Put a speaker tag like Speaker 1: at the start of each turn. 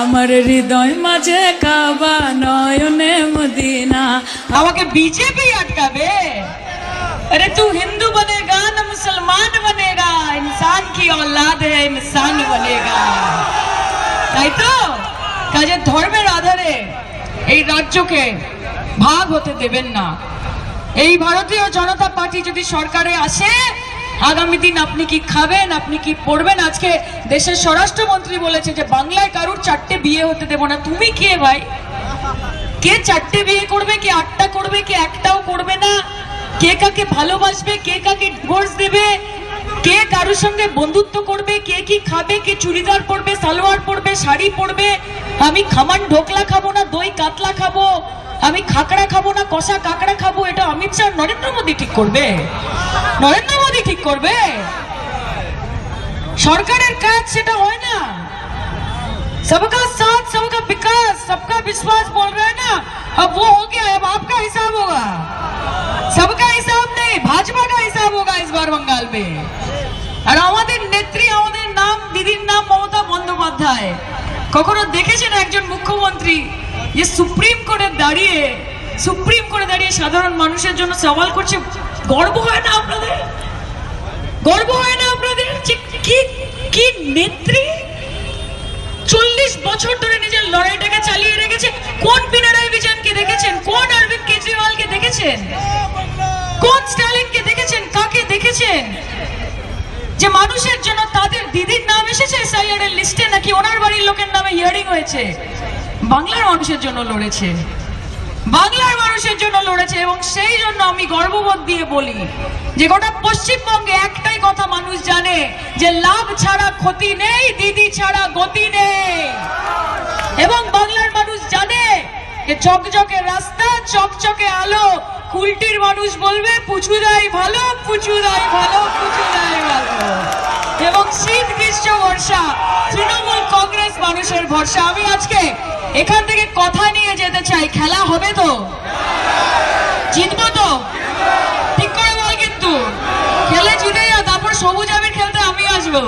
Speaker 1: আমার হৃদয় মাঝে কাবা নয়নে মদিনা।
Speaker 2: আমাকে বিজেপি আটকাবে? अरे तू हिंदू बनेगा ना मुसलमान बनेगा, इंसान की औलाद है इंसान बनेगा। তাই তো কাজে ধর্মের আধারে এই রাজ্যকে ভাগ হতে দেবেন না। এই ভারতীয় জনতা পার্টি যদি সরকারে আসে, আগামী দিন আপনি কি খাবেন, আপনি কি পড়বেন? আজকে দেশের স্বরাষ্ট্রমন্ত্রী বলেছে যে বাংলায় কারুর 4টে বিয়ে হতে দেব না। তুমি কে ভাই? কে 4টে বিয়ে করবে, কে 8টা করবে, কে একটাও করবে না? কে কাকে ভালোবাসবে, কে কাকে ডিভোর্স দেবে, কে কারোর সঙ্গে বন্ধুত্ব করবে, কে কি খাবে, কে চুড়িদার পরবে, সালোয়ার পরবে, শাড়ি পরবে? আমি খামান ঢোকলা খাবো না দই কাতলা খাবো, আমি খাকড়া খাবো না কষা কাকড়া খাবো, এটা অমিত শাহ নরেন্দ্র মোদী ঠিক করবে? নরেন্দ্র মোদী ঠিক করবে? সরকারের কাজ সেটা হয় না। सबका साथ सबका विकास सबका विश्वास बोल रहे हैं ना, अब वो हो गया, अब आपका हिसाब होगा। सबका हिसाब नहीं, भाजपा का हिसाब होगा इस बार बंगाल में। আর আমাদের নেত্রী, আমাদের নাম, দিদির নাম মমতা বন্দ্যোপাধ্যায়। কখনো দেখেছেন একজন মুখ্যমন্ত্রী যে সুপ্রিম কোর্টে দাঁড়িয়ে সাধারণ মানুষের জন্য সওয়াল করছে? গর্ব হয় না আপনাদের? গর্ব হয় না আপনাদের? কি কি নেত্রী! 40 বছর ধরে নিজের লড়াইটাকে চালিয়ে রেখেছে। কোন পিনারাই বিজয়নকে দেখেছেন? কোন অরবিন্দ কেজরিওয়ালকে দেখেছেন? কোন স্টালিনকে দেখেছেন? কাকে দেখেছেন যে মানুষের জন্য তাদের দিদির নাম এসেছে এসআইআর এর লিস্টে, নাকি ওনার বাড়ির লোকের নামে হিয়ারিং হয়েছে? বাংলার মানুষের জন্য লড়েছে, বাংলার মানুষের জন্য লড়েছে। এবং সেই জন্য আমি গর্ববোধ দিয়ে বলি যে গোটা পশ্চিমবঙ্গে একটাই কথা মানুষ জানে, যে লাভ ছাড়া ক্ষতি নেই, দিদি ছাড়া গতি নেই। এবং বাংলার মানুষ জানে যে চকচকে রাস্তা, চকচকে আলো, কুলটির মানুষ বলবে পুচুদাই ভালো, পুচুদাই ভালো, পুচুদাই ভালো। এবং শীত গ্রীষ্ম বর্ষা তৃণমূল কংগ্রেস মানুষের ভরসা। আমি আজকে এখান থেকে কথা নিয়ে যেতে চাই, খেলা হবে তো? জিতবো তো? ঠিক করে বল কিন্তু। খেলে জিতে যা, তারপর সবুজ আবির খেলতে আমি আসবো।